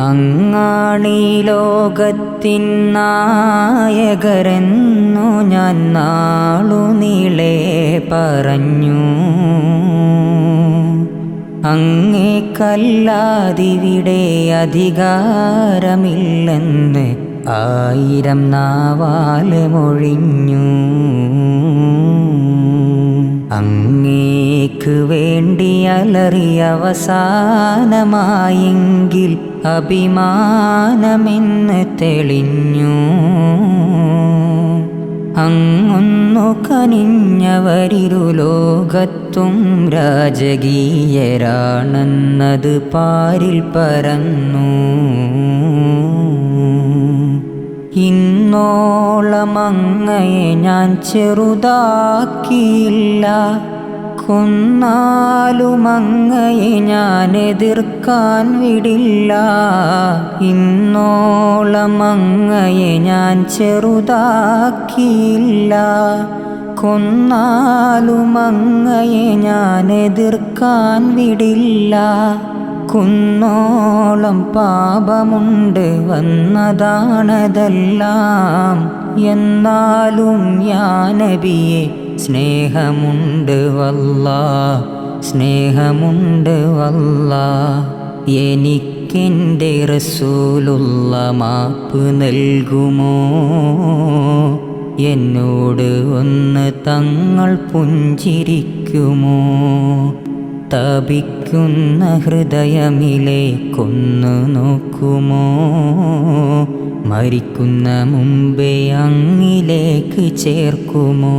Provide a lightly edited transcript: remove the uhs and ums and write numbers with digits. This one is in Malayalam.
അങ്ങാണീ ലോകത്തിൻ നായകരെന്നു ഞാൻ നാളുനീളെ പറഞ്ഞു. അങ്ങേക്കല്ലാതിവിടെ അധികാരമില്ലെന്ന് 1000 നാവാല് മൊഴിഞ്ഞു. അങ്ങേക്ക് വേണ്ടി അലറിയ അവസാനമായെങ്കിൽ അഭിമാനമെന്ന് തെളിഞ്ഞു. അങ്ങൊന്നു കനിഞ്ഞവരിരു ലോകത്തും രാജകീയരാണെന്നത് പാരിൽ പരന്നു. ഇന്നോളം അങ്ങയെ ഞാൻ ചെറുതാക്കിയില്ല, കൊന്നാലും അങ്ങയെ ഞാൻ എതിർക്കാൻ വിടില്ല. ഇന്നോളം അങ്ങയെ ഞാൻ ചെറുതാക്കിയില്ല, കൊന്നാലും അങ്ങയെ ഞാൻ എതിർക്കാൻ വിടില്ല. കുന്നോളം പാപമുണ്ട് വന്നതാണതെല്ലാം, എന്നാലും യാ നബിയെ സ്നേഹമുണ്ട് വല്ലാഹ്, സ്നേഹമുണ്ട് വല്ലാഹ്. എനിക്കെൻ്റെ റസൂലുള്ള മാപ്പ് നൽകുമോ? എന്നോട് ഒന്ന് തങ്ങൾ പുഞ്ചിരിക്കുമോ? തപിക്കുന്ന ഹൃദയമിലേക്കൊന്നു നോക്കുമോ? മരിക്കുന്ന മുമ്പേ അങ്ങിലേക്ക് ചേർക്കുമോ?